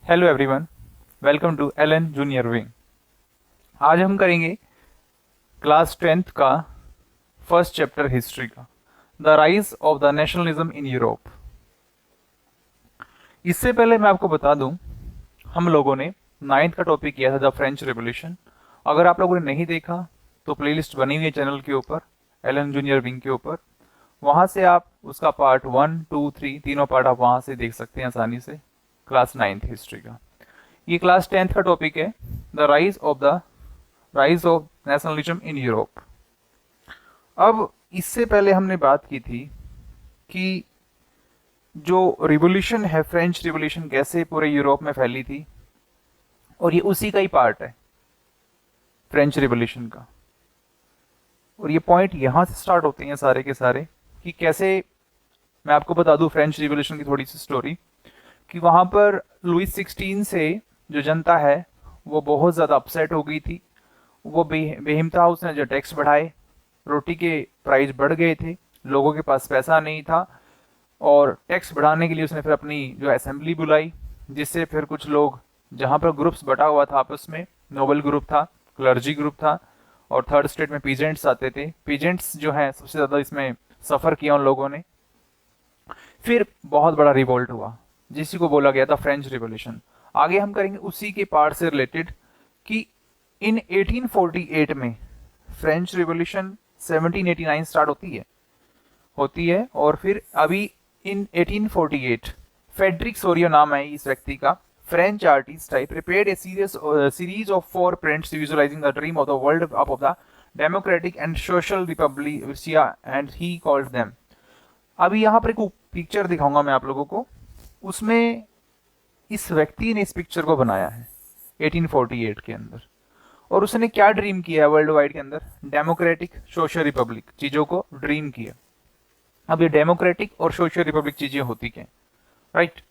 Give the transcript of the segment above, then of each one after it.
Hello everyone, welcome to Allen junior wing. आज हम करेंगे क्लास 10th का फर्स्ट चैप्टर हिस्ट्री का, the rise of the nationalism in Europe. इससे पहले मैं आपको बता दूं, हम लोगों ने 9th का टॉपिक किया था द फ्रेंच रिवॉल्यूशन। अगर आप लोगों ने नहीं देखा तो प्लेलिस्ट बनी हुई है चैनल के ऊपर, एलन जूनियर विंग के ऊपर। वहां से आप उसका पार्ट 1, 2, 3 तीनों पार्ट आप वहां से देख सकते हैं आसानी से, क्लास 9th हिस्ट्री का। ये क्लास 10th का टॉपिक है, the rise of nationalism in Europe. अब इससे पहले हमने बात की थी कि जो रिवॉल्यूशन है, फ्रेंच रिवॉल्यूशन कैसे पूरे यूरोप में फैली थी, और ये उसी का ही पार्ट है फ्रेंच रिवॉल्यूशन का। और ये पॉइंट यहां से स्टार्ट होते हैं सारे के सारे कि कैसे। मैं आपको बता दूं फ्रेंच रिवॉल्यूशन की थोड़ी सी स्टोरी, कि वहां पर लुइस 16 से जो जनता है वो बहुत ज़्यादा अपसेट हो गई थी। वो बेहिम था, उसने जो टैक्स बढ़ाए, रोटी के प्राइस बढ़ गए थे, लोगों के पास पैसा नहीं था, और टैक्स बढ़ाने के लिए उसने फिर अपनी जो असेंबली बुलाई, जिससे फिर कुछ लोग, जहाँ पर ग्रुप्स बटा हुआ था आपस में, नोबल ग्रुप था, क्लर्जी ग्रुप था, और थर्ड स्टेट में पीजेंट्स आते थे। पीजेंट्स जो हैं सबसे ज़्यादा इसमें सफ़र किया उन लोगों ने। फिर बहुत बड़ा रिवोल्ट हुआ जिसी को बोला गया था फ्रेंच रिवॉल्यूशन। आगे हम करेंगे उसी के पार्ट से रिलेटेड कि इन 1848 में फ्रेंच रिवॉल्यूशन 1789 स्टार्ट होती है और फिर अभी इन 1848 फेडरिक सोरियो नाम है इस व्यक्ति का, French artist type, prepared a series of 4 prints visualizing the dream of the world of the democratic and social republic and he called them। अभी यहाँ पर एक पिक्चर दिखाऊंगा मैं आप लोगों को, उसमें इस व्यक्ति ने इस पिक्चर को बनाया है 1848 के अंदर। और उसने क्या ड्रीम किया है वर्ल्ड वाइड के अंदर? डेमोक्रेटिक, सोशल रिपब्लिक चीजों को ड्रीम किया। अब ये डेमोक्रेटिक और सोशल रिपब्लिक चीजें होती क्या, right?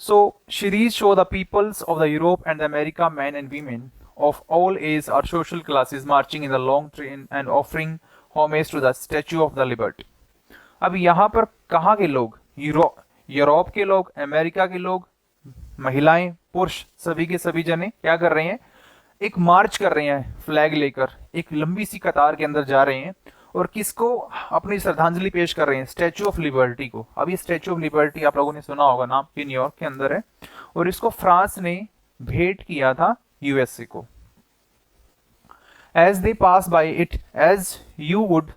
So series show the peoples of the Europe and the America, man and women of all age और social classes marching in the long train and offering homage to the statue of the liberty. अब यहाँ पर कहाँ के लोग? Europe के लोग, America के लोग, महिलाएं, पुरुष, सभी के सभी जने क्या कर रहे हैं? एक मार्च कर रहे हैं फ्लैग लेकर, एक लंबी सी कतार के अंदर जा रहे हैं, और किसको अपनी श्रद्धांजलि पेश कर रहे हैं? स्टैच्यू ऑफ लिबर्टी को। अब ये स्टैच्यू ऑफ लिबर्टी आप लोगों ने सुना होगा नाम, ये न्यूयॉर्क के अंदर है, और इसको फ्रांस ने भेंट किया था यूएसए को। As they pass by it, as you would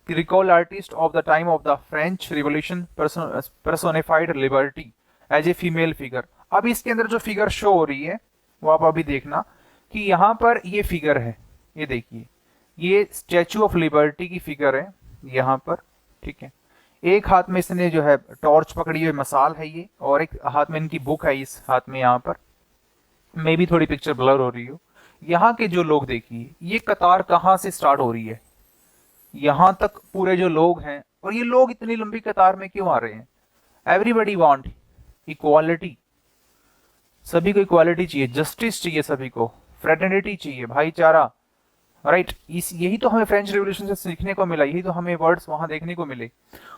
recall artist of the time of the French Revolution personified liberty as a female figure। अब इसके अंदर जो फिगर शो हो रही है वो आप अभी देखना कि यहाँ पर ये फिगर है, ये देखिए, ये स्टैचू ऑफ लिबर्टी की फिगर है यहाँ पर, ठीक है। एक हाथ में इसने जो है टॉर्च पकड़ी हुई मसाल है ये, और एक हाथ में इनकी बुक है इस हाथ में। यहाँ पर मे भी थोड़ी पिक्चर ब्लर हो रही हो। यहाँ के जो लोग देखिए, ये कतार कहाँ से स्टार्ट हो रही है, यहां तक पूरे जो लोग हैं। और ये लोग इतनी लंबी कतार में क्यों आ रहे हैं? एवरीबडी वांट इक्वालिटी, सभी को इक्वालिटी चाहिए, जस्टिस चाहिए, सभी को फ्रेटर्निटी चाहिए, भाईचारा, राइट? यही तो हमें फ्रेंच रिवॉल्यूशन से सीखने को मिला, यही तो हमें वर्ड्स वहां देखने को मिले।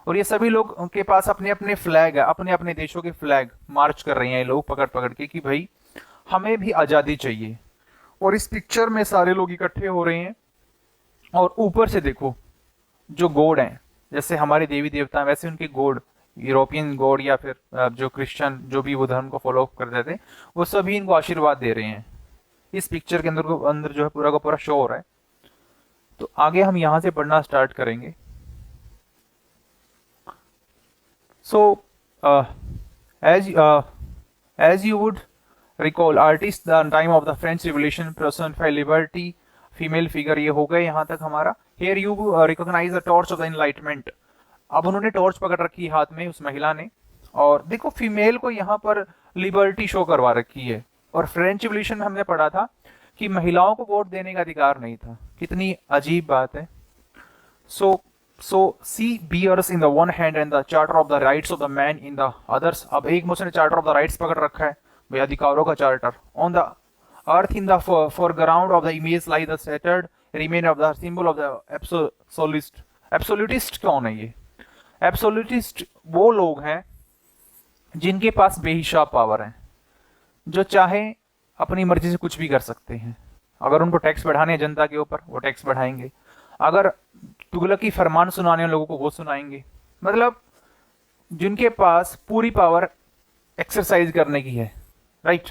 और ये सभी लोग के पास अपने अपने फ्लैग है, अपने अपने देशों के फ्लैग मार्च कर रहे हैं ये लोग पकड़ पकड़ के कि भाई हमें भी आजादी चाहिए। और इस पिक्चर में सारे लोग इकट्ठे हो रहे हैं, और ऊपर से देखो जो गॉड हैं, जैसे हमारे देवी देवता हैं वैसे उनके गॉड, यूरोपियन गॉड या फिर जो क्रिश्चियन जो भी वो धर्म को फॉलो करते थे, वो सभी इनको आशीर्वाद दे रहे हैं। इस पिक्चर के अंदर जो है पूरा का पूरा शो हो रहा है। तो आगे हम यहां से पढ़ना स्टार्ट करेंगे। So as you would recall artist the time of the French revolution personified liberty, female figure, ये हो गए यहाँ तक हमारा। Here you recognize the torch of the enlightenment। अब उन्होंने टॉर्च पकड़ रखी है हाथ में उस महिला ने, और देखो फीमेल को यहाँ पर लिबर्टी शो करवा रखी है। और फ्रेंच रिवॉल्यूशन में हमने पढ़ा था कि महिलाओं को वोट देने का अधिकार नहीं था। कितनी अजीब बात है। So see bears in the one hand and the charter of the rights of the man in the others. अब एक मुझसे ने चार्टर ऑफ द राइट्स पकड़ रखा है, भाई अधिकारों का charter. On the earth in the foreground of the image lie the shattered remain of the symbol of the absolutist। Absolutist कौन है ये? एब्सोल्यूटिस्ट वो लोग हैं जिनके पास बेहिसाब पावर है, जो चाहे अपनी मर्जी से कुछ भी कर सकते हैं। अगर उनको टैक्स बढ़ाने हैं जनता के ऊपर, वो टैक्स बढ़ाएंगे। अगर तुगलकी फरमान सुनाने हैं लोगों को, वो सुनाएंगे। मतलब जिनके पास पूरी पावर एक्सरसाइज करने की है, राइट,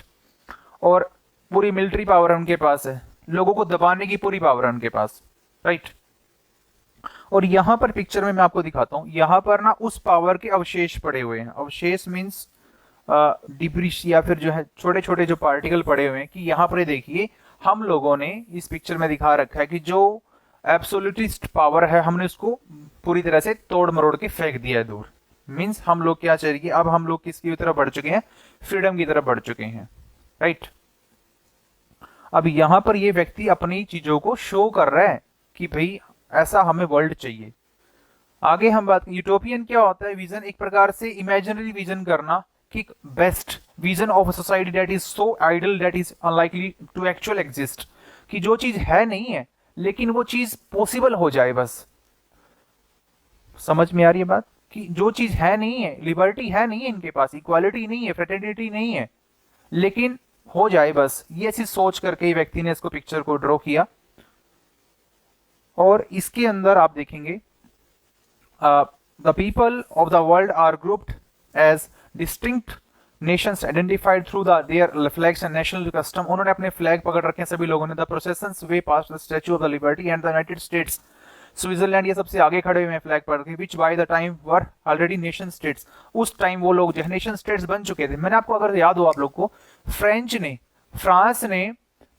और पूरी मिलिट्री पावर उनके पास है, लोगों को दबाने की पूरी पावर है उनके पास, राइट। और यहां पर पिक्चर में मैं आपको दिखाता हूं, यहां पर ना उस पावर के अवशेष पड़े हुए हैं। अवशेष मीन्स डिब्रिश, या फिर जो है छोटे छोटे जो पार्टिकल पड़े हुए हैं। कि यहाँ पर देखिए हम लोगों ने इस पिक्चर में दिखा रखा है कि जो एब्सोल्यूटिस्ट पावर है हमने उसको पूरी तरह से तोड़ मरोड़ के फेंक दिया है दूर। मीन्स हम लोग क्या चाहिए, अब हम लोग किसकी तरफ बढ़ चुके हैं, फ्रीडम की तरफ बढ़ चुके हैं, राइट। अब यहां पर ये व्यक्ति अपनी चीजों को शो कर रहा है कि भाई ऐसा हमें वर्ल्ड चाहिए। आगे हम बात, यूटोपियन क्या होता है, विजन एक प्रकार से इमेजिनरी विजन करना कि best vision of a society that is so ideal that is unlikely to actual exist, कि जो चीज है नहीं है लेकिन वो चीज पॉसिबल हो जाए बस। समझ में आ रही है बात, कि जो चीज है नहीं है, लिबर्टी है नहीं है इनके पास, इक्वालिटी नहीं है, फ्रेटर्निटी नहीं है, लेकिन हो जाए बस। ये ऐसी सोच करके व्यक्ति ने इसको पिक्चर को ड्रॉ किया। और इसके अंदर आप देखेंगे the people of the world are grouped as distinct nations identified through their flags and national custom. उन्होंने अपने फ्लैग पकड़ रखे हैं सभी लोगों ने। The processions way past the statue of the liberty and the United States, Switzerland ये सबसे आगे खड़े हुए हैं फ्लैग पकड़ के, which by the time were already nation states. उस टाइम वो लोग जो है नेशन स्टेट्स बन चुके थे। मैंने आपको अगर याद हो आप लोग को, फ्रांस ने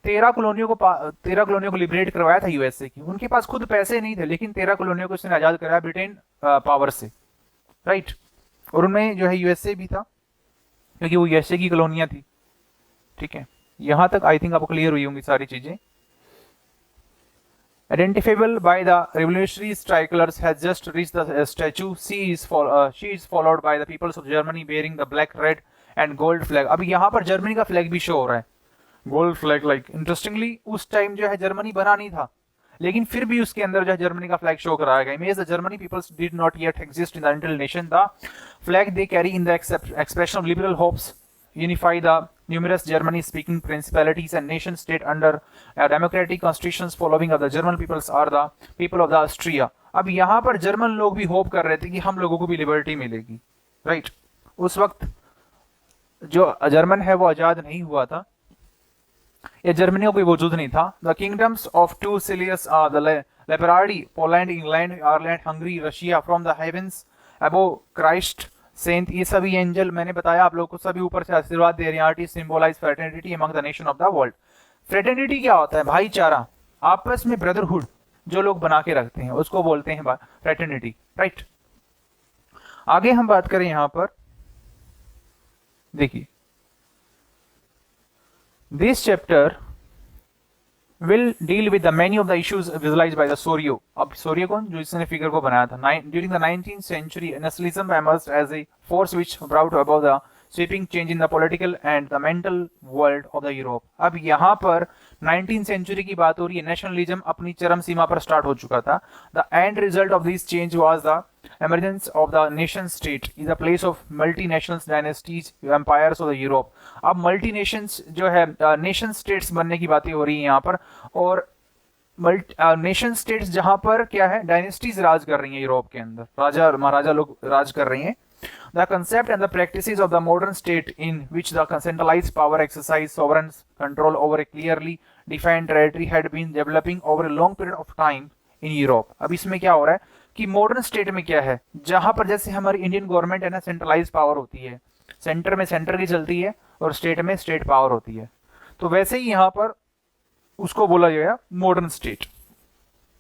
13 कॉलोनियों को लिबरेट करवाया था यूएसए की। उनके पास खुद पैसे नहीं थे लेकिन 13 कॉलोनियों को उसने आजाद कराया ब्रिटेन पावर से, राइट। और उनमें जो है यूएसए भी था क्योंकि वो यूएसए की कॉलोनियां थी, ठीक है। यहां तक आई थिंक आपको क्लियर हुई होंगी सारी चीजें। Identifiable by the revolutionary strikers has just reached the statue. She is followed by the peoples of Germany bearing the black, red and gold flag. अब यहाँ पर जर्मनी का फ्लैग भी शो हो रहा है, गोल्ड फ्लैग। लाइक इंटरेस्टिंगली उस time जो है जर्मनी बना नहीं था लेकिन फिर भी उसके अंदर जो है जर्मनी का फ्लैग शो कराया गया। Means the Germany peoples did not yet exist in the until nation. The flag they carry in the expression of liberal hopes unify the numerous Germany-speaking principalities and nation-state under democratic constitutions following of the German peoples are the people of the Austria. अब यहाँ पर German लोग भी hope कर रहे थे कि हम लोगों को भी लिबर्टी मिलेगी, राइट। उस वक्त जो जर्मन है वो आजाद नहीं हुआ था, या जर्मनी का कोई वजूद नहीं था। The kingdoms of two Sicilies are the Lombardy, Poland, England, Ireland, Hungary, Russia, from the heavens above Christ sent. ये सभी एंजल मैंने बताया आप लोगों को, सभी ऊपर से आशीर्वाद दे रहे हैं। Symbolise fraternity among the nation of the world. Fraternity क्या होता है, भाईचारा, आपस में ब्रदरहुड जो लोग बना के रखते हैं उसको बोलते हैं फ्रेटर्निटी, राइट। आगे हम बात करें यहां पर, देखिए this chapter will deal with the many of the issues visualized by the Sorio. अब सोरियो कौन, जो इसने फिगर को बनाया था। During the 19th century, nationalism emerged as a force which brought about the sweeping change in the political and the mental world of the Europe. अब यहाँ पर 19th century की बात हो रही है, नेशनलिज्म अपनी चरम सीमा पर स्टार्ट हो चुका था। The end result of this change was the emergence of the nation state in the place of multinational dynasties, empires of the Europe. अब multinations जो है नेशन स्टेट्स बनने की बातें हो रही है यहाँ पर, और नेशन स्टेट्स जहां पर क्या है, डायनेस्टीज राज कर रही हैं यूरोप के अंदर, राजा महाराजा लोग राज कर रहे हैं। The concept and the practices of the modern state in which the centralized power exercise sovereign control over a clearly defined territory had been developing over a long period of time in Europe. अब इसमें क्या हो रहा है कि modern state में क्या है, जहां पर जैसे हमारी इंडियन गवर्नमेंट है ना, सेंट्रलाइज पावर होती है, सेंटर में सेंटर की चलती है और स्टेट में स्टेट पावर होती है, तो वैसे ही यहाँ पर उसको बोला गया मॉडर्न स्टेट,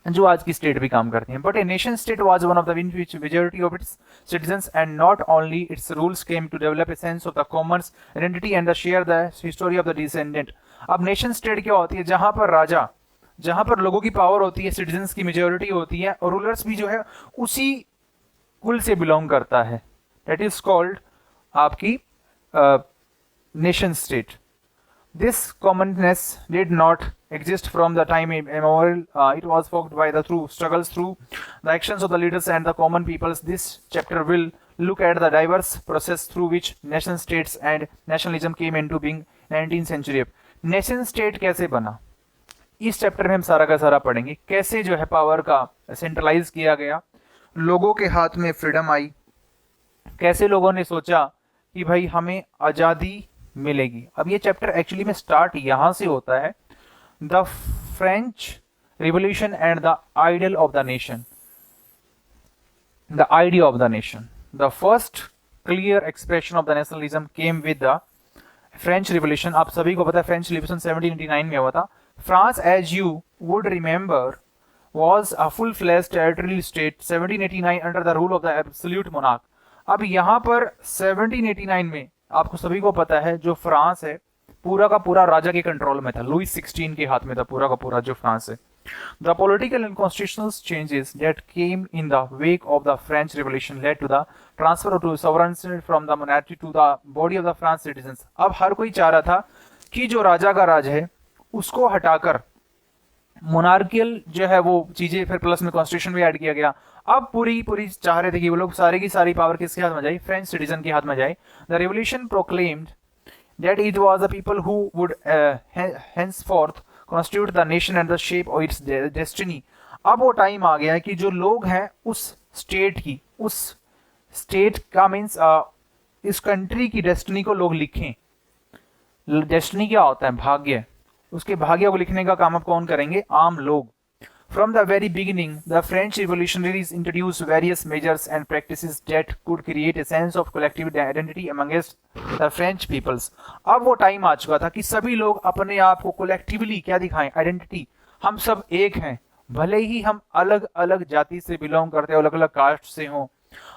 जो आज की स्टेट भी काम करती है। But a nation state was one of the in which majority of its citizens and not only its rules came to develop a sense of the common identity and the share the history of the descendant. अब nation state क्या होती है, जहां पर राजा, जहां पर लोगों की पावर होती है, सिटीजंस की मेजॉरिटी होती है और रूलर्स भी जो है उसी कुल से बिलोंग करता है, दैट इज कॉल्ड आपकी nation state. This commonness did not exist from the time immemorial. It was forged by the struggles through the actions of the leaders and the common peoples. This chapter will look at the diverse process through which nation states and nationalism came into being 19th century. Nation state कैसे बना, इस chapter में हम सारा का सारा पढ़ेंगे। कैसे जो है पावर का सेंट्रलाइज किया गया, लोगों के हाथ में फ्रीडम आई, कैसे लोगों ने सोचा कि भाई हमें आज़ादी मिलेगी। अब ये चैप्टर एक्चुअली में स्टार्ट यहाँ से होता है, the French revolution and the ideal of the nation, the idea of the nation. The first clear expression of the nationalism came with the French revolution. आप सभी को पता है फ्रेंच रिवॉल्यूशन 1789 में हुआ था। France, as you would remember, was a full-fledged territorial state 1789 under the rule of the absolute monarch। अब यहाँ पर 1789 में आपको सभी को पता है जो फ्रांस है पूरा का पूरा राजा के कंट्रोल में था, लुइस 16 के हाथ में था पूरा का पूरा जो फ्रांस है। The political and constitutional changes that came in the wake of the French Revolution led to the transfer of sovereignty from the monarchy to the body of the French citizens। अब हर कोई चाह रहा था कि जो राजा का राज है उसको हटाकर मोनार्कियल जो है वो चीजें, फिर प्लस में कॉन्स्टिट्यूशन भी ऐड किया गया। अब पूरी चाह रहे थे कि वो लोग सारी की सारी पावर किसके हाथ में जाए, फ्रेंच सिटीजन के हाथ में जाए। The revolution proclaimed that it was the people who would henceforth constitute the nation and the shape of its destiny। अब वो टाइम आ गया है कि जो लोग हैं उस स्टेट की, उस स्टेट का मीन्स इस कंट्री की डेस्टिनी को लोग लिखें। डेस्टिनी क्या होता है, भाग्य, उसके भाग्य को लिखने का काम अब कौन करेंगे, आम लोग। From the very beginning, the French revolutionaries introduced various measures and practices that could create a sense of collective identity amongst the French peoples। अब वो टाइम आ चुका था कि सभी लोग अपने आप को कोलेक्टिवली क्या दिखाएं, आइडेंटिटी। हम सब एक हैं, भले ही हम अलग अलग जाति से बिलोंग करते हैं, अलग अलग कास्ट से हों,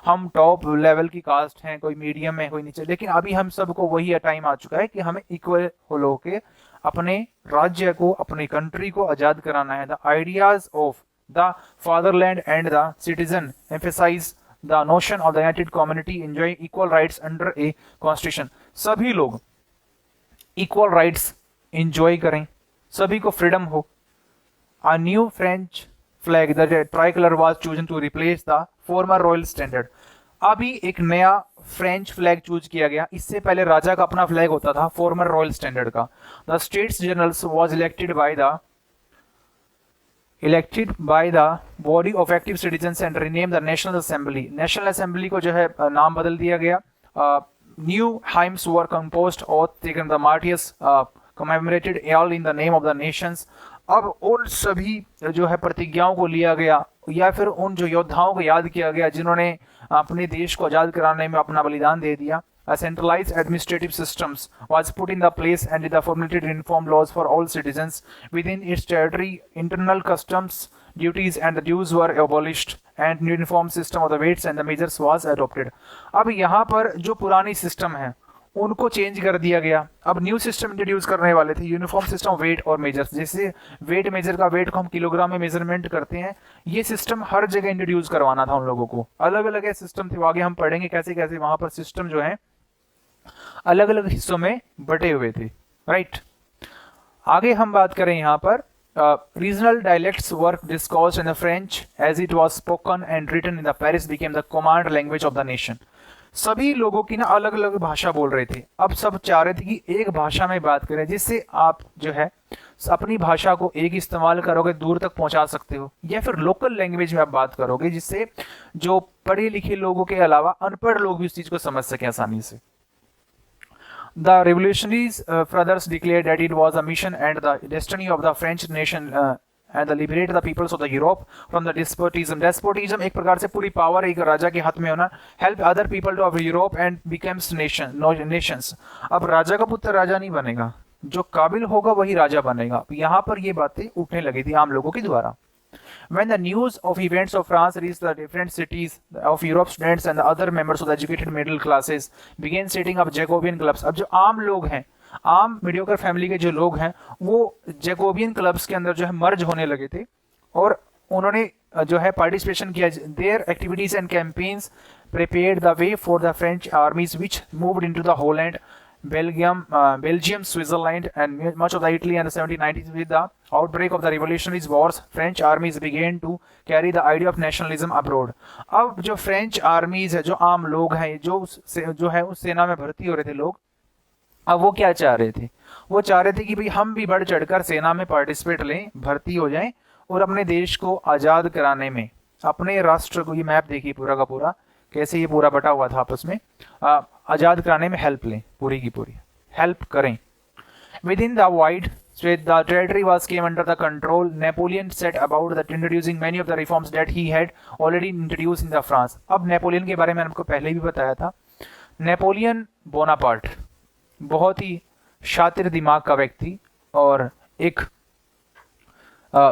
हम टॉप लेवल की कास्ट हैं, कोई मीडियम है, कोई नीचे, लेकिन अभी हम सबको वही टाइम आ चुका है कि हमें इक्वल हो के अपने राज्य को, अपनी कंट्री को आजाद कराना है। The ideas of the fatherland and the citizen emphasise the notion of the united community enjoy equal rights under a constitution. सभी लोग इक्वल राइट्स एंजॉय करें, सभी को फ्रीडम हो। A new French flag the tricolour was chosen to replace the former royal standard. अभी एक नया French flag choose किया गया, इससे पहले राजा का अपना फ्लैग होता था फॉर्मर रॉयल स्टैंडर्ड का। The states generals was elected by the body of active citizens and rename the national assembly. National assembly को जो है नाम बदल दिया गया। न्यू हाइम्स वर कंपोज्ड और taken the martyrs commemorated all in the name of the Nations. अब उन सभी जो है प्रतिज्ञाओं को लिया गया, या फिर उन जो योद्धाओं को याद किया गया जिन्होंने अपने देश को आजाद कराने में अपना बलिदान दे दिया। A centralized administrative systems was put in the place and the formulated uniform laws for all citizens within its territory. Internal customs duties and the dues were abolished and uniform system of the weights and the measures was adopted। अब यहाँ पर जो पुरानी system है उनको change कर दिया गया। अब न्यू सिस्टम इंट्रोड्यूस करने वाले थे, यूनिफॉर्म सिस्टम वेट और मेजर्स। जैसे वेट मेजर का, वेट को हम किलोग्राम में मेजरमेंट करते हैं, ये सिस्टम हर जगह इंट्रोड्यूस करवाना था उन लोगों को। अलग अलग सिस्टम थे, आगे हम पढ़ेंगे कैसे कैसे वहां पर सिस्टम जो है अलग अलग हिस्सों में बटे हुए थे। राइट, आगे हम बात करें यहाँ पर regional dialects were discussed in the French as it was spoken and written in the Paris became the command language of the nation. सभी लोगों की ना अलग अलग भाषा बोल रहे थे, अब सब चाह रहे थे कि एक भाषा में बात करें, जिससे आप जो है अपनी भाषा को एक इस्तेमाल करोगे दूर तक पहुंचा सकते हो, या फिर लोकल लैंग्वेज में आप बात करोगे जिससे जो पढ़े लिखे लोगों के अलावा अनपढ़ लोग भी उस चीज को समझ सके आसानी से। The revolutionaries brothers declared that it was a mission and the destiny of the French nation and the liberate the peoples of the Europe from the despotism। Despotism एक प्रकार से पूरी पावर एक राजा के हाथ में होना। Help other people to of Europe and becomes nations। अब राजा का पुत्र राजा नहीं बनेगा, जो काबिल होगा वही राजा बनेगा। यहाँ पर ये बातें उठने लगी थी आम लोगों के द्वारा। When the news of events of France reached the different cities of Europe, students and the other members of the educated middle classes began setting up Jacobean clubs। अब जो आम लोग हैं, आम मीडियोकर फैमिली के जो लोग हैं, वो जैकोबियन क्लब्स के अंदर जो है मर्ज होने लगे थे और उन्होंने जो है पार्टिसिपेशन किया। Their activities and campaigns prepared the way for the French armies which moved into the Holland, Belgium, Switzerland and much of the Italy in the 1790s। With the outbreak of the revolutionary wars, French armies began to carry the idea of nationalism abroad। अब जो French आर्मीज है, जो आम लोग हैं, जो है उस सेना में भर्ती हो रहे थे लोग, अब वो क्या चाह रहे थे, वो चाह रहे थे कि भाई हम भी बढ़ चढ़कर सेना में पार्टिसिपेट लें, भर्ती हो जाएं और अपने देश को आज़ाद कराने में, अपने राष्ट्र को, ये मैप देखिए पूरा का पूरा कैसे ये पूरा बटा हुआ था आपस में, आज़ाद कराने में हेल्प लें, पूरी की पूरी हेल्प करें। Within the wide state, the territory was came under the control. Napoleon set about that introducing many of the reforms that he had already introduced in the France. अब नेपोलियन के बारे में आपको पहले भी बताया था। नेपोलियन बोनापार्ट बहुत ही शातिर दिमाग का व्यक्ति और एक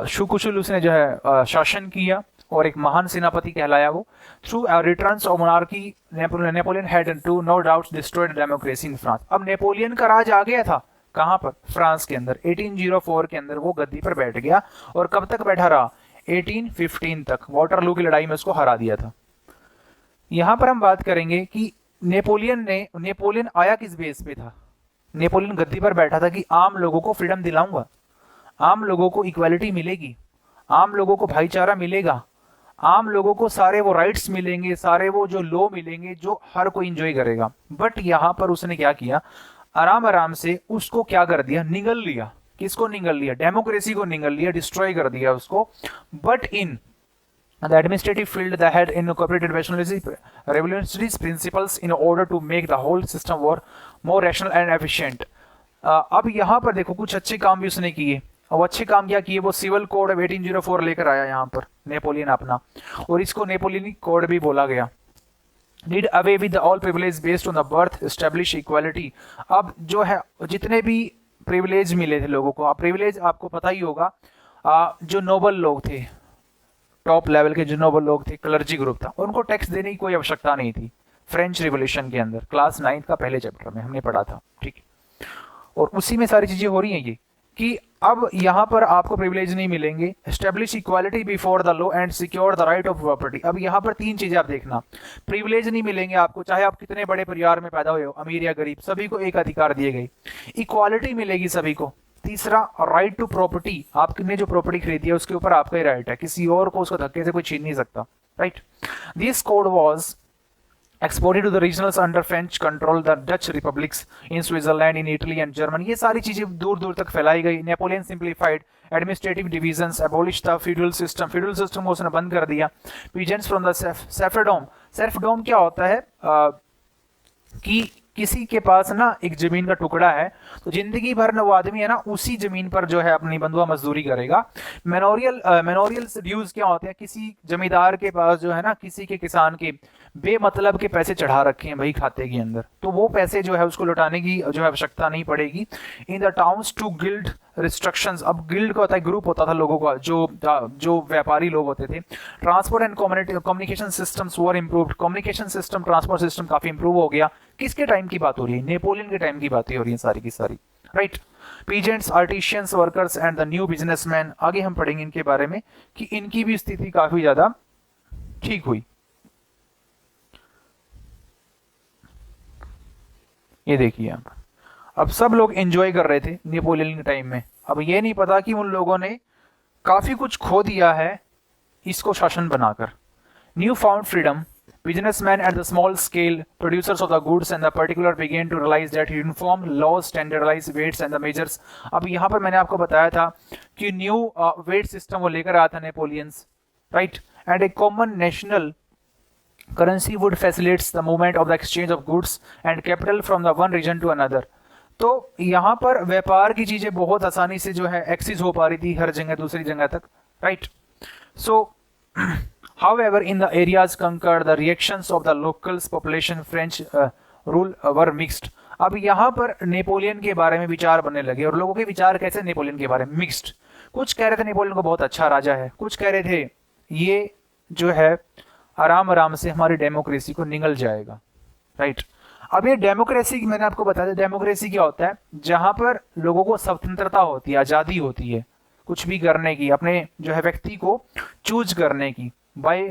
सुकुशल उसने जो है शासन किया और एक महान सेनापति कहलाया वो। Through returns of monarchy Napoleon had to no doubts destroyed democracy in France. अब नेपोलियन का राज आ गया था कहां पर, फ्रांस के अंदर। 1804 के अंदर वो गद्दी पर बैठ गया और कब तक बैठा रहा, 1815 तक। वाटरलू की लड़ाई में उसको हरा दिया था। यहां पर हम बात करेंगे कि नेपोलियन आया किस बेस पे था। नेपोलियन गद्दी पर बैठा था कि आम लोगों को फ्रीडम दिलाऊंगा, आम लोगों को इक्वालिटी मिलेगी, आम लोगों को भाईचारा मिलेगा, आम लोगों को सारे वो राइट्स मिलेंगे, सारे वो जो लॉ मिलेंगे जो हर कोई इंजॉय करेगा। बट यहां पर उसने क्या किया, आराम आराम से उसको क्या कर दिया, निगल लिया। किसको निगल लिया, डेमोक्रेसी को निगल लिया, डिस्ट्रॉय कर दिया उसको। But in the administrative field that had incorporated revolutionary principles in order to make the whole system more rational and efficient। अब यहाँ पर देखो कुछ अच्छे काम भी उसने किए। और अच्छे काम क्या किए, वो सिविल कोड 1804 लेकर आया यहाँ पर नेपोलियन अपना, और इसको नेपोलियनिक कोड भी बोला गया। Did away with all privilege based on the birth, establish equality। अब जो है जितने भी प्रिविलेज मिले थे लोगों को, प्रिविलेज आपको पता ही होगा, जो नोबल लोग थे, टॉप लेवल के जो नोबल लोग थे, क्लर्जी ग्रुप था, उनको टैक्स देने की कोई आवश्यकता नहीं थी। फ्रेंच रिवॉल्यूशन के अंदर क्लास 9 का पहले चैप्टर में हमने पढ़ा था, ठीक है। और उसी में सारी चीजें हो रही हैं ये कि अब यहां पर आपको प्रिविलेज नहीं मिलेंगे। Establish equality before the law and secure the right of property. अब यहां पर तीन चीजें आप देखना, प्रिविलेज नहीं मिलेंगे आपको, चाहे आप कितने बड़े परिवार में पैदा हुए हो, अमीर या गरीब, सभी को एक अधिकार दिए गए। इक्वालिटी मिलेगी सभी को। तीसरा, राइट टू प्रॉपर्टी, आपने जो प्रॉपर्टी खरीदी है उसके ऊपर आपका ही राइट है, किसी और को उसको धक्के से कोई छीन नहीं सकता, right. This code was exported to the regionals under French control, the Dutch republics in Switzerland, in Italy and Germany। ये सारी चीजें दूर दूर तक फैलाई गई। Napoleon simplified administrative divisions, abolish the feudal system को उसने बंद कर दिया। Peasants from the serfdom. Serfdom क्या होता है कि किसी के पास ना एक जमीन का टुकड़ा है तो जिंदगी भर ना वो आदमी है ना उसी जमीन पर जो है अपनी बंधुआ मजदूरी करेगा। मेनोरियल ड्यूज क्या होते हैं, किसी जमींदार के पास जो है ना किसी के किसान के बेमतलब के पैसे चढ़ा रखे हैं भाई खाते के अंदर, तो वो पैसे जो है उसको लौटाने की जो है आवश्यकता नहीं पड़ेगी। In the towns to guild restrictions. अब गिल्ड का होता है ग्रुप होता था लोगों का, जो व्यापारी लोग होते थे। Transport and communication systems were improved. Communication system, transport system काफी इंप्रूव हो गया। किसके टाइम की बात हो रही है, नेपोलियन के टाइम की बातें हो रही है सारी की सारी, right. Peasants, artisans, workers and the new businessman, आगे हम पढ़ेंगे इनके बारे में कि इनकी भी स्थिति काफी ज्यादा ठीक हुई। ये देखिए आप, अब सब लोग एंजॉय कर रहे थे नेपोलियन के टाइम में। अब ये नहीं पता कि उन लोगों ने काफी कुछ खो दिया है इसको शासन बनाकर। New found freedom, businessmen at the small scale producers of the goods and the particular began to realize that uniform laws, standardized weights and the measures। अब यहाँ पर मैंने आपको बताया था कि न्यू वेट सिस्टम वो लेकर आया था Napoleons, right. And a common national currency would facilitates the movement of the exchange of goods and capital from the one region to another। तो यहाँ पर व्यापार की चीजें बहुत आसानी से जो है एक्सिस हो पा रही थी हर जगह दूसरी जगह तक, right. So however in the areas conquered the reactions of the locals population French rule were mixed। अब यहाँ पर नेपोलियन के बारे में विचार बनने लगे और लोगों के विचार कैसे नेपोलियन के बारे में मिक्स्ड। कुछ कह रहे थे नेपोलियन को बहुत अच्छा राजा है, कुछ कह रहे थे ये जो है आराम आराम से हमारी डेमोक्रेसी को निगल जाएगा, राइट। अब ये डेमोक्रेसी मैंने आपको बताया, डेमोक्रेसी क्या होता है, जहां पर लोगों को स्वतंत्रता होती है, आजादी होती है कुछ भी करने की, अपने जो है व्यक्ति को चूज करने की बाय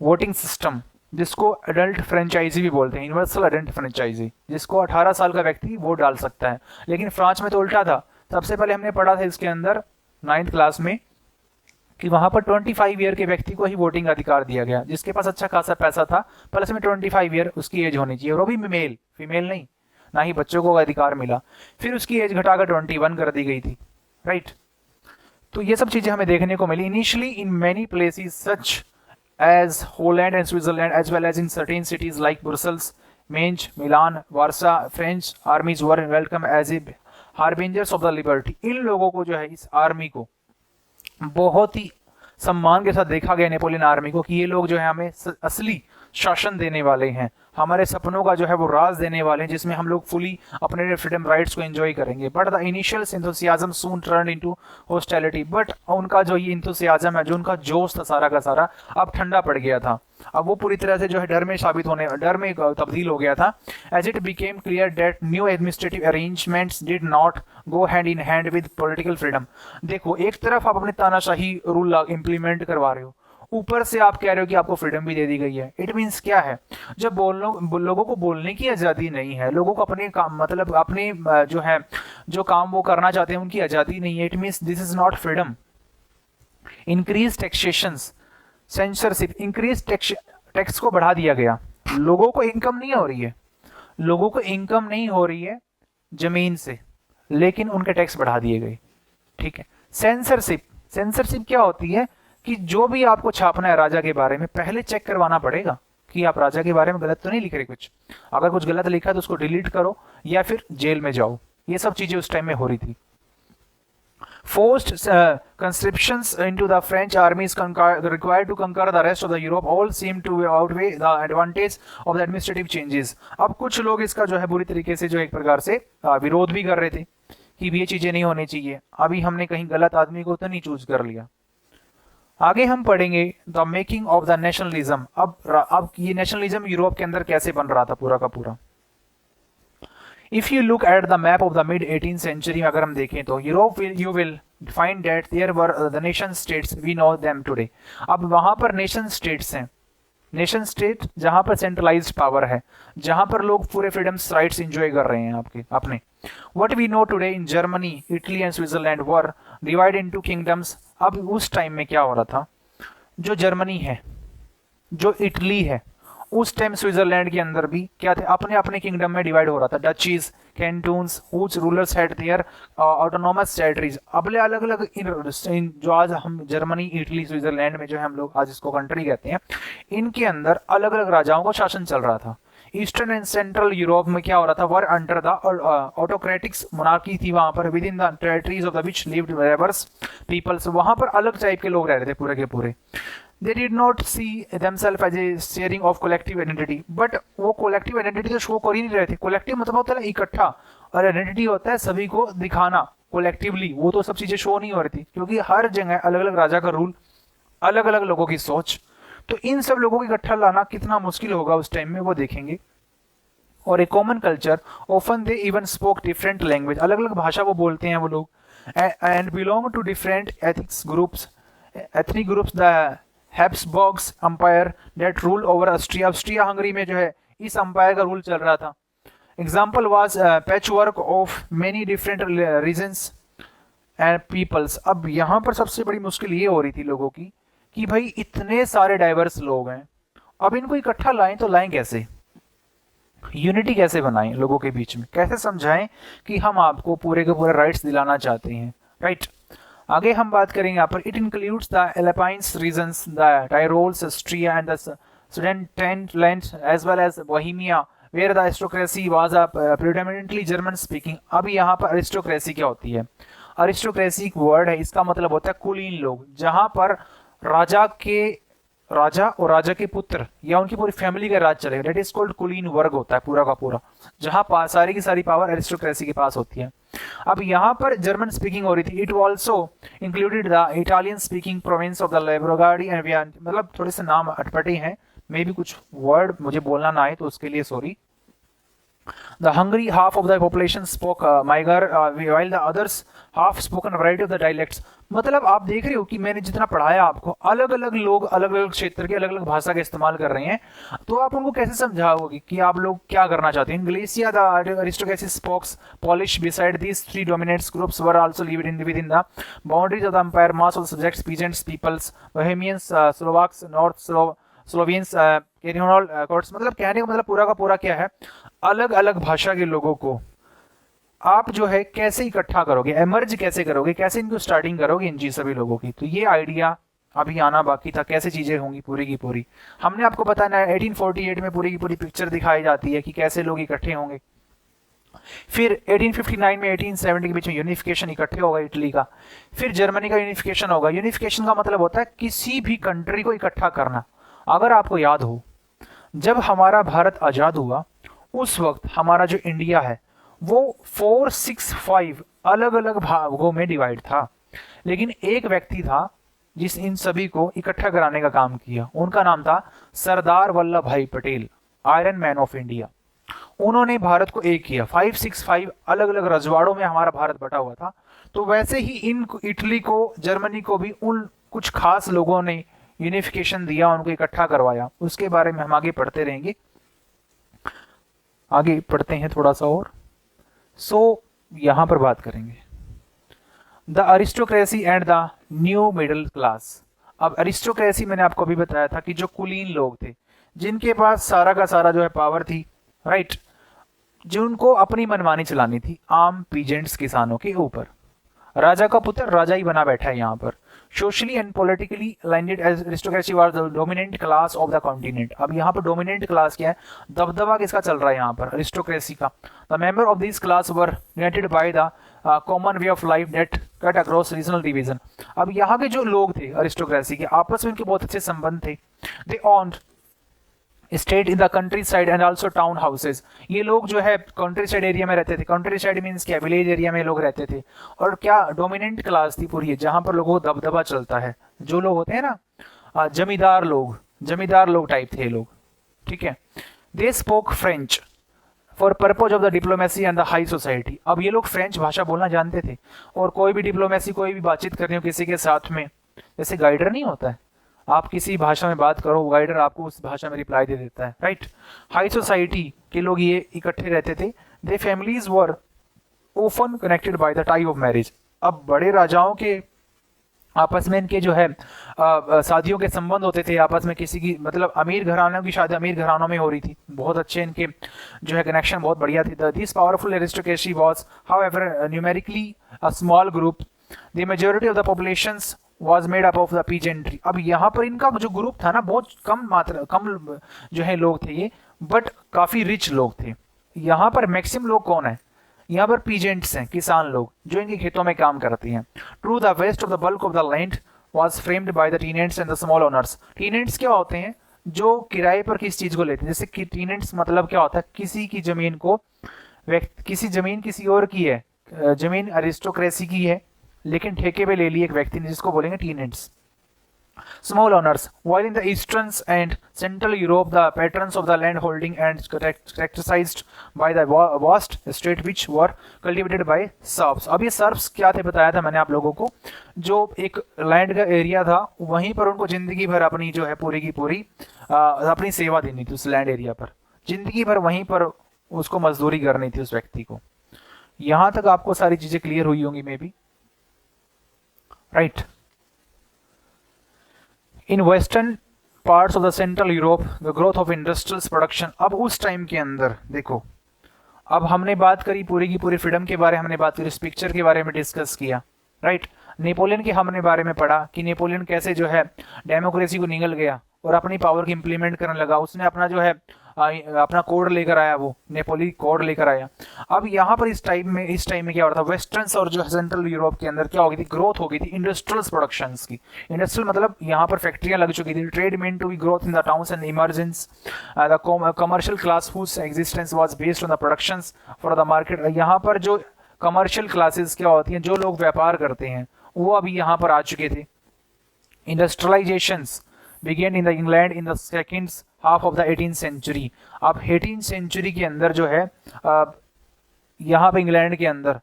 वोटिंग सिस्टम, जिसको एडल्ट फ्रेंचाइजी भी बोलते हैं, यूनिवर्सल एडल्ट फ्रेंचाइजी, जिसको 18 साल का व्यक्ति वोट डाल सकता है। लेकिन फ्रांस में तो उल्टा था। सबसे पहले हमने पढ़ा था इसके अंदर 9th क्लास में कि वहां पर 25 ईयर के व्यक्ति को ही वोटिंग अधिकार दिया गया, जिसके पास अच्छा खासा पैसा था, प्लस में 25 ईयर उसकी एज होनी चाहिए, और वो भी मेल, फीमेल नहीं। ना ही बच्चों को अधिकार मिला। फिर उसकी एज घटाकर 21 कर दी गई थी, राइट। तो ये सब चीजें हमें देखने को मिली। Initially in many places such as Holland and Switzerland as well as in certain cities like Brussels, Mainz, Milan, Warsaw, French armies were welcome as a harbingers of the liberty. इन लोगों को जो है, इस आर्मी को बहुत ही सम्मान के साथ देखा गया, नेपोलियन आर्मी को, कि ये लोग जो है हमें असली शासन देने वाले हैं, हमारे सपनों का जो है वो राज देने वाले हैं, जिसमें हम लोग फुली अपने फ्रीडम राइट्स को एंजॉय करेंगे। But the initial enthusiasm soon turn into hostility. But उनका जो ये एंथुसियाज्म है, जो उनका जोश था सारा का सारा, अब ठंडा पड़ गया था। अब वो पूरी तरह से जो है डर में तब्दील हो गया था। As it became clear that new administrative arrangements did not go hand in hand with political freedom. देखो, एक तरफ आप अपने तानाशाही रूल इम्प्लीमेंट करवा रहे हो, ऊपर से आप कह रहे हो कि आपको फ्रीडम भी दे दी गई है। इट मीन्स क्या है, जब लोगों को बोलने की आज़ादी नहीं है, लोगों को अपने काम, मतलब अपने जो है जो काम वो करना चाहते हैं उनकी आज़ादी नहीं है, it means this is not freedom. Increase taxation, censorship, increase tax को बढ़ा दिया गया। लोगों को इनकम नहीं हो रही है, लोगों को इनकम नहीं हो रही है जमीन से, लेकिन उनके टैक्स बढ़ा दिए गए, ठीक है। सेंसरशिप क्या होती है कि जो भी आपको छापना है राजा के बारे में, पहले चेक करवाना पड़ेगा कि आप राजा के बारे में गलत तो नहीं लिख रहे कुछ। अगर कुछ गलत लिखा है तो उसको डिलीट करो या फिर जेल में जाओ। ये सब चीजें उस टाइम में हो रही थी। Forced conscriptions into the French armies required to conquer the rest of the Europe all seemed to outweigh the advantage of the administrative changes। अब कुछ लोग इसका जो है बुरी तरीके से जो एक प्रकार से विरोध भी कर रहे थे कि ये चीजें नहीं होनी चाहिए, अभी हमने कहीं गलत आदमी को तो नहीं चूज कर लिया। आगे हम पढ़ेंगे the making of the nationalism. अब ये नेशनलिज्म यूरोप के अंदर कैसे बन रहा था पूरा का पूरा। If you look at the map of the mid 18th century, अगर हम देखें तो Europe you will find that there were the nation states we know them today। अब वहां पर नेशन स्टेट्स हैं, नेशन स्टेट जहां पर सेंट्रलाइज्ड पावर है, जहां पर लोग पूरे फ्रीडम्स राइट्स एंजॉय कर रहे हैं आपके अपने। What we know today in Germany, Italy and Switzerland were divided into kingdoms। अब उस टाइम में क्या हो रहा था, जो जर्मनी है, जो इटली है, उस टाइम स्विट्जरलैंड के अंदर भी क्या थे, अपने अपने किंगडम में डिवाइड हो रहा था। Duchies, cantons, which rulers had their autonomous territories. अगले अलग अलग जो आज हम जर्मनी, इटली, स्विट्जरलैंड में जो है हम लोग आज इसको कंट्री कहते हैं, इनके अंदर अलग अलग राजाओं का शासन चल रहा था। ईस्टर्न एंड सेंट्रल यूरोप में क्या हो रहा था, were under the autocratics monarchy थी वहां पर, within the territories of the which lived diverse peoples. वहां पर अलग टाइप के लोग रह रहे थे पूरे के पूरे। They did not see themselves as a sharing of collective identity, but वो collective identity तो शो कर ही नहीं रहे थे। collective मतलब होता है इकट्ठा, और identity होता है सभी को दिखाना collectively। वो तो सब चीजें शो नहीं हो रही थी, क्योंकि हर जगह अलग अलग राजा का रूल, अलग अलग लोगों की सोच, तो इन सब लोगों को इकट्ठा लाना कितना मुश्किल होगा उस टाइम में, वो देखेंगे। और a common culture, often they even spoke different language, अलग अलग भाषा वो बोलते हैं वो लोग, and belong to different ethnic groups. The Habsburgs empire that rule over Austria Hungary में जो है इस एम्पायर का रूल चल रहा था। Example was patchwork of many different regions and peoples. अब यहाँ पर सबसे बड़ी मुश्किल ये हो रही थी लोगों की कि भाई इतने सारे डाइवर्स लोग हैं, अब इनको इकट्ठा लाएं तो लाएं कैसे, यूनिटी कैसे बनाएं लोगों के बीच में, कैसे समझाएं कि हम आपको पूरे के पूरे राइट्स दिलाना चाहते हैं, राइट। आगे हम बात करेंगे यहाँ पर, it includes the Alpines regions, the Tyrols, Austria and the Sudetenland as well as Bohemia, where the aristocracy was predominantly German speaking. अब यहाँ पर अरिस्टोक्रेसी क्या होती है, अरिस्टोक्रेसी एक वर्ड है, इसका मतलब होता है कुलीन लोग, जहां पर राजा और राजा के पुत्र या उनकी पूरी फैमिली का राज चलेगा, दैट इज कॉल्ड कुलीन वर्ग होता है पूरा का पूरा, जहां सारी की सारी पावर अरिस्टोक्रेसी के पास होती है। अब यहाँ पर जर्मन स्पीकिंग हो रही थी। It also included the Italian speaking province of the Lombardy and Venetia, मतलब थोड़े से नाम अटपटे हैं, मे भी कुछ वर्ड मुझे बोलना ना आए तो उसके लिए sorry. The Hungary half of the population spoke Magyar, while the others half spoken a variety of the dialects। मतलब आप देख रहे हो कि मैंने जितना पढ़ाया आपको, अलग अलग लोग अलग अलग क्षेत्र के अलग अलग भाषा का इस्तेमाल कर रहे हैं, तो आप उनको कैसे समझाओगे कि आप लोग क्या करना चाहते हैं। Galicia, the aristocracy spoke Polish। Beside these three dominant groups were also lived within the boundaries of the empire mass of subjects, peasants, peoples, Bohemians, Slovaks, North Slovenians, Carniolan Croats, मतलब कहने का मतलब पूरा का पूरा क्या है, अलग अलग भाषा के लोगों को आप जो है कैसे इकट्ठा करोगे, एमर्ज कैसे करोगे, कैसे इनको स्टार्टिंग करोगे इन चीज सभी लोगों की, तो ये आइडिया अभी आना बाकी था, कैसे चीजें होंगी पूरी की पूरी। हमने आपको बताया 1848 में पूरी की पूरी पिक्चर दिखाई जाती है कि कैसे लोग इकट्ठे होंगे। फिर 1859 में 1870 के बीच में यूनिफिकेशन इकट्ठे होगा इटली का। फिर जर्मनी का यूनिफिकेशन होगा। यूनिफिकेशन का मतलब होता है किसी भी कंट्री को इकट्ठा करना। अगर आपको याद हो, जब हमारा भारत आजाद हुआ उस वक्त हमारा जो इंडिया है वो 465 अलग अलग भागों में डिवाइड था, लेकिन एक व्यक्ति था जिस इन सभी को इकट्ठा कराने का काम किया। उनका नाम था सरदार वल्लभ भाई Patel, iron man of India. उन्होंने भारत को एक किया। 565 अलग अलग रजवाड़ों में हमारा भारत बटा हुआ था। तो वैसे ही इन इटली को, जर्मनी को भी उन कुछ खास लोगों ने यूनिफिकेशन दिया, उनको इकट्ठा करवाया। उसके बारे में हम आगे पढ़ते रहेंगे। आगे पढ़ते हैं थोड़ा सा और। यहां पर बात करेंगे the aristocracy and the new middle class. अब अरिस्टोक्रेसी मैंने आपको अभी बताया था कि जो कुलीन लोग थे, जिनके पास सारा का सारा जो है पावर थी, राइट, जिनको अपनी मनमानी चलानी थी आम पीजेंट्स किसानों के ऊपर। राजा का पुत्र राजा ही बना बैठा है यहाँ पर। Socially and politically aligned aristocracy was the dominant class of the continent. अब यहाँ पर डोमिनेंट क्लास क्या है, दबदबा किसका चल रहा है यहाँ पर, अरिस्टोक्रेसी का। The member of this class were United by the common way of life that cut across regional division. अब यहाँ के जो लोग थे अरिस्टोक्रेसी के, आपस में उनके बहुत अच्छे संबंध थे। They owned estate in the country and also town houses. ये लोग जो है कंट्री साइड एरिया में रहते थे। कंट्री साइड मीन्स क्या, विलेज एरिया में लोग रहते थे। और क्या डोमिनेंट क्लास थी पूरी, जहां पर लोगों को दबदबा चलता है। जो लोग होते हैं ना जमींदार लोग टाइप थे लोग, ठीक है। They spoke French for purpose of the diplomacy and the high society. अब ये लोग फ्रेंच भाषा बोलना जानते थे, और कोई भी डिप्लोमेसी, कोई भी बातचीत करनी हो किसी के साथ में, जैसे गाइडर नहीं होता है, आप किसी भाषा में बात करो, गाइडर आपको उस भाषा में रिप्लाई दे देता है, राइट। हाई सोसाइटी के लोग ये इकट्ठे रहते थे। They families were often connected by the tie of marriage. अब बड़े राजाओं के आपस में इनके जो है शादियों के संबंध होते थे आपस में। किसी की मतलब अमीर घरानों की शादी अमीर घरानों में हो रही थी, बहुत अच्छे इनके जो है कनेक्शन बहुत बढ़िया थे। This powerful aristocracy was however numerically a small group. The majority of the populations was made up of the peasantry। अब यहाँ पर इनका जो ग्रुप था ना, बहुत कम जो है लोग थे ये, बट काफी रिच लोग थे। यहाँ पर मैक्सिमम लोग कौन है, यहाँ पर पीजेंट्स हैं, किसान लोग जो इनके खेतों में काम करते हैं। True the west of the bulk of the land was framed by the tenants and the small owners। tenants क्या होते हैं, जो किराए पर किस चीज को लेते हैं। जैसे कि tenants मतलब क्या होता है, किसी की जमीन को किसी जमीन किसी और की है, जमीन अरिस्टोक्रेसी की है लेकिन ठेके पे ले ली एक व्यक्ति ने, जिसको बोलेंगे tenants. Small owners, while in the eastern and central Europe the patrons of the land holding and characterized by the vast estate which were cultivated by serfs। अब ये सर्फ्स क्या थे बताया था मैंने आप लोगों को, जो एक लैंड का एरिया था, वहीं पर उनको जिंदगी भर अपनी जो है पूरी की पूरी अपनी सेवा देनी थी। उस लैंड एरिया पर जिंदगी भर वहीं पर उसको मजदूरी करनी थी उस व्यक्ति को। यहां तक आपको सारी चीजें क्लियर हुई होंगी may be, right. In western parts of the central Europe the growth of industrial production. अब उस टाइम के अंदर देखो, अब हमने बात करी पूरी की पूरी फ्रीडम के बारे में, हमने बात करी, इस पिक्चर के बारे में डिस्कस किया, राइट। नेपोलियन के हमने बारे में पढ़ा कि नेपोलियन कैसे जो है डेमोक्रेसी को निगल गया और अपनी पावर की इंप्लीमेंट करने लगा। उसने अपना जो है अपना कोड लेकर आया, वो नेपोली कोड लेकर आया। अब यहाँ पर इस टाइम में क्या हो रहा था, वेस्टर्न और जो सेंट्रल यूरोप के अंदर क्या हो गई थी, ग्रोथ हो गई थी इंडस्ट्रियल प्रोडक्शंस की। इंडस्ट्रियल मतलब यहाँ पर फैक्ट्रियां लग चुकी थी। Trade mean to be growth in the towns and emergence the commercial class whose existence was based on the productions for the market. यहाँ पर जो कमर्शियल क्लासेस क्या होती हैं, जो लोग व्यापार करते हैं, वो अभी यहाँ पर आ चुके थे। Industrialisations began in the England in the second half of the 18th century। अब 18th century के अंदर जो है यहाँ पे इंग्लैंड के अंदर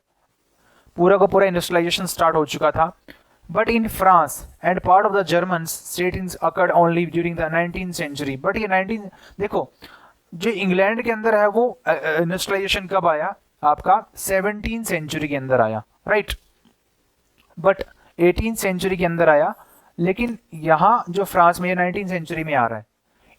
पूरा का पूरा इंडस्ट्रियलाइजेशन स्टार्ट हो चुका था। But in France and part of the German states occurred only during the 19th century। But ये 19 देखो, जो इंग्लैंड के अंदर है वो इंडस्ट्रियलाइजेशन कब आया, आपका 17th century के अंदर आया, राइट। बट 18th century के अंदर आया, लेकिन यहाँ जो फ्रांस में 19th century में आ रहा है।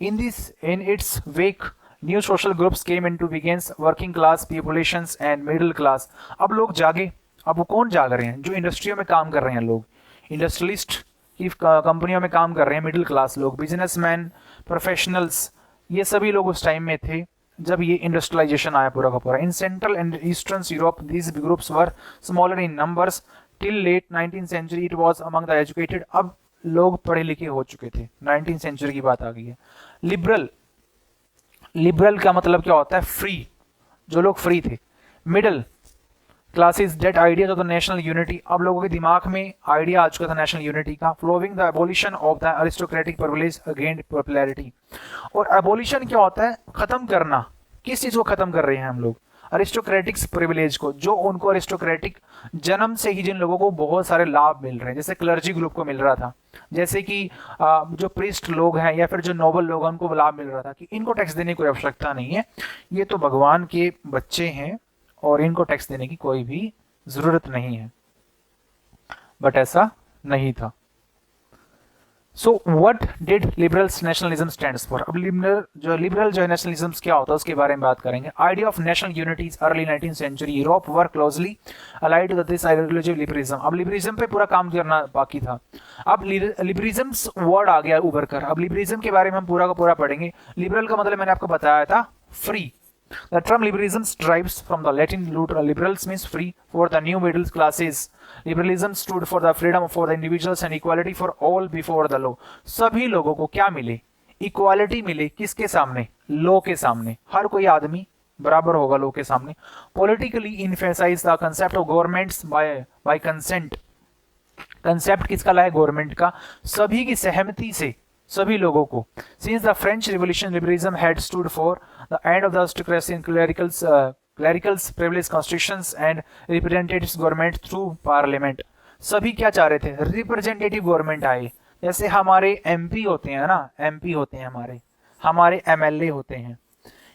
In its wake, new social groups came into begins, working class populations and middle class. अब लोग जागे. अब वो कौन जाग रहे हैं? जो इंडस्ट्रियों में काम कर रहे हैं लोग, इंडस्ट्रियलिस्ट की कंपनियों में काम कर रहे हैं, मिडिल क्लास लोग, बिजनेसमैन, प्रोफेशनल्स, ये सभी लोग उस टाइम में थे जब ये इंडस्ट्रियलाइजेशन आया पूरा का पूरा. In central and eastern Europe these groups were smaller in numbers. Till late 19th century it was among the educated. अब लोग पढ़े लिखे हो चुके थे. 19th सेंचुरी की बात आ गई है. लिबरल, लिबरल का मतलब क्या होता है? फ्री, जो लोग फ्री थे. Middle classes date ideas of the national unity. अब लोगों के दिमाग में आइडिया आ चुका था नेशनल यूनिटी का. Following the abolition of the aristocratic privilege again popularity. और एबोलिशन क्या होता है? खत्म करना. किस चीज को खत्म कर रहे हैं हम लोग? अरिस्टोक्रेटिक प्रिविलेज को, जो उनको अरिस्टोक्रेटिक जन्म से ही जिन लोगों को बहुत सारे लाभ मिल रहे हैं, जैसे क्लर्जी ग्रुप को मिल रहा था, जैसे कि जो प्रीस्ट लोग हैं या फिर जो नोबल लोग हैं उनको लाभ मिल रहा था कि इनको टैक्स देने की कोई आवश्यकता नहीं है, ये तो भगवान के बच्चे हैं और इनको टैक्स देने की कोई भी जरूरत नहीं है. बट ऐसा नहीं था. So what did liberals nationalism stands for. अब लिबरल जो नेशनलिज्म क्या होता है उसके बारे में बात करेंगे. Idea of national unities early 19th century Europe were closely allied to this ideology of liberalism. अब लिबरलिज्म पे पूरा काम करना बाकी था. अब लिबरलिज्म वर्ड आ गया उभर कर. अब लिबरलिज्म के बारे में हम पूरा का पूरा पढ़ेंगे. लिबरल का मतलब मैंने आपको बताया था free. The term liberalism derives from the Latin root liberals means free. For the new middle classes, liberalism stood for the freedom for the individuals and equality for all before the law. सभी लोगों को क्या मिले? Equality मिले. किसके सामने? Law के सामने. हर कोई आदमी बराबर होगा लॉ के सामने. Politically emphasize the concept of governments by consent. Concept किसका लाया? गवर्नमेंट का. सभी की सहमति से सभी लोगों को. Since the French Revolution, liberalism had stood for the end of the aristocracy and clericals privileged constitutions and representatives government through parliament. सभी क्या चाह रहे थे? रिप्रेजेंटेटिव गवर्नमेंट आए. जैसे हमारे एमपी होते हैं ना, एमपी होते हैं हमारे एमएलए होते हैं.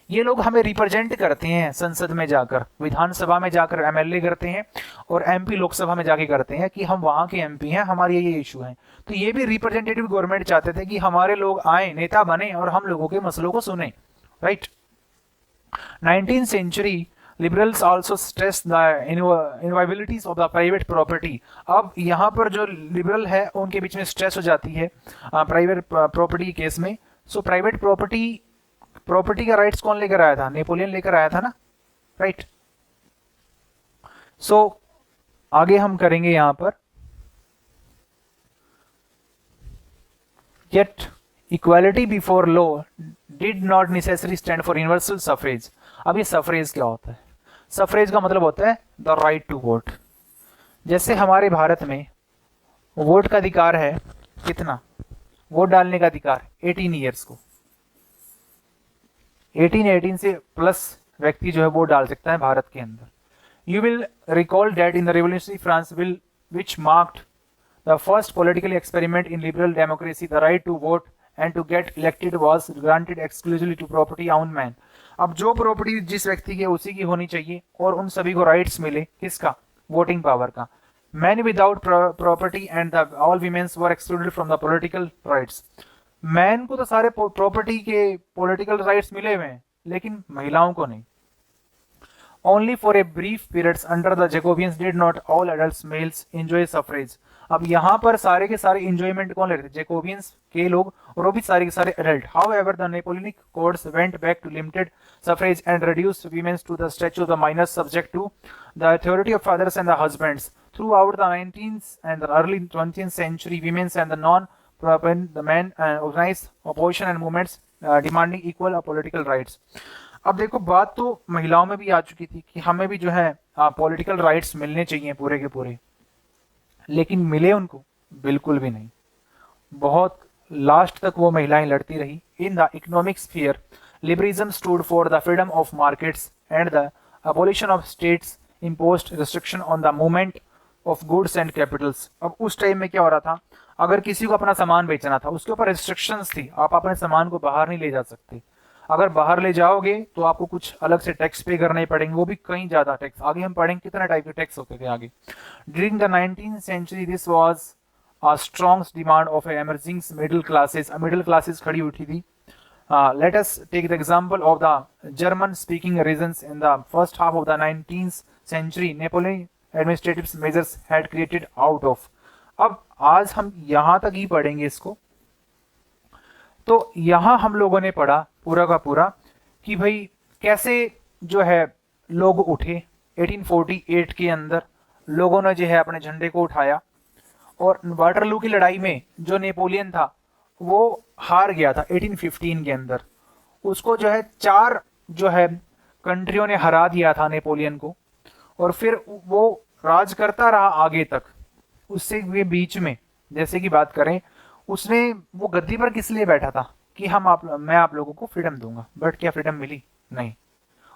ये लोग हमें रिप्रेजेंट करते हैं संसद में जाकर, विधानसभा में जाकर एमएलए करते हैं और एमपी लोकसभा में जाके करते हैं कि हम वहां के एमपी हैं, हमारे ये इशू हैं. तो ये भी रिप्रेजेंटेटिव गवर्नमेंट चाहते थे कि हमारे लोग आए, नेता बने और हम लोगों के मसलों को सुने. Right. 19th century liberals also stress the inviolabilities of the private property. अब यहाँ पर जो लिबरल है उनके बीच में स्ट्रेस हो जाती है प्राइवेट प्रॉपर्टी केस में. सो प्राइवेट प्रॉपर्टी का राइट्स कौन लेकर आया था? नेपोलियन लेकर आया था ना. राइट. सो आगे हम करेंगे यहाँ पर. Yet equality before law did not necessarily stand for universal suffrage. अब ये सफरेज क्या होता है? सफरेज का मतलब होता है द राइट टू वोट. जैसे हमारे भारत में वोट का अधिकार है, कितना? वोट डालने का अधिकार 18 ईयर्स को. 18 से प्लस व्यक्ति जो है वोट डाल सकता है भारत के अंदर. You will recall that in the revolutionary France will which marked the first political experiment in liberal democracy, the right to vote and to get elected was granted exclusively to property owned man. अब जो property जिस व्यक्ति की उसी की होनी चाहिए और उन सभी को राइट्स मिले. किसका? वोटिंग पावर का. Man without property and all women's were excluded from the political rights. Man को तो सारे प्रॉपर्टी के पॉलिटिकल राइट्स मिले हुए हैं लेकिन महिलाओं को नहीं. Only for a brief periods under the Jacobians did not all adults males enjoy suffrage. अब यहाँ पर सारे के सारे इंजॉयमेंट कौन ले रहे थे? जैकोबियंस के लोग और वो भी सारे के सारे adult. However, the Napoleonic courts went back to limited suffrage and reduced women to the statute of the minors subject to the authority of fathers and the husbands. Throughout the 19th and the early 20th century, women and the men organized opposition and movements demanding equal political rights. अब देखो बात तो महिलाओं में भी आ चुकी थी कि हमें भी जो है पॉलिटिकल राइट्स मिलने चाहिए पूरे के पूरे, लेकिन मिले उनको बिल्कुल भी नहीं. बहुत लास्ट तक वो महिलाएं लड़ती रही. In the economic sphere liberalism stood for the freedom of markets and the abolition of states imposed restriction on the movement of goods and Capitals. अब उस टाइम में क्या हो रहा था? अगर किसी को अपना सामान बेचना था उसके ऊपर रिस्ट्रिक्शंस थी. आप अपने सामान को बाहर नहीं ले जा सकते. अगर बाहर ले जाओगे तो आपको कुछ अलग से टैक्स पे करने पड़ेंगे, वो भी कहीं ज्यादा टैक्स. आगे हम पढ़ेंगे कितना टाइप के टैक्स होते थे आगे. During the 19th century this was a strong demand of emerging middle classes. Middle classes खड़ी उठी थी. let us take the example of the German speaking regions in the first half of the 19th century. Napoleon administrative measures had created out of. अब आज हम यहां तक ही पढ़ेंगे इसको। तो यहां हम लोगों ने पढ़ा पूरा का पूरा कि भाई कैसे जो है लोग उठे 1848 के अंदर, लोगों ने जो है अपने झंडे को उठाया और वाटरलू की लड़ाई में जो नेपोलियन था वो हार गया था 1815 के अंदर। उसको जो है 4 जो है कंट्रियों ने हरा दिया था नेपोलियन को, और फिर वो राज करता रहा आगे तक। उससे वे बीच में जैसे कि बात करें, उसने वो गद्दी पर किस लिए बैठा था कि मैं आप लोगों को फ्रीडम दूंगा, बट क्या फ्रीडम मिली? नहीं।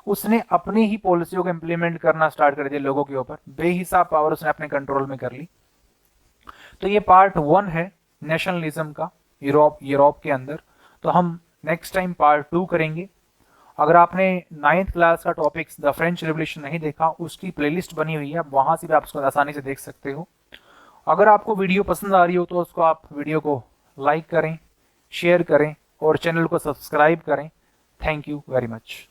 उसने अपनी ही पॉलिसियों को इम्प्लीमेंट करना स्टार्ट कर दिया लोगों के ऊपर, बेहिसाब पावर उसने अपने कंट्रोल में कर ली। तो ये पार्ट 1 है नेशनलिज्म का यूरोप के अंदर। तो हम नेक्स्ट टाइम पार्ट 2 करेंगे। अगर आपने 9th क्लास का टॉपिक्स द फ्रेंच रेवोल्यूशन नहीं देखा, उसकी प्लेलिस्ट बनी हुई है, वहां से भी आप उसको आसानी से देख सकते हो। अगर आपको वीडियो पसंद आ रही हो तो उसको आप वीडियो को लाइक करें, शेयर करें और चैनल को सब्सक्राइब करें। Thank you very much.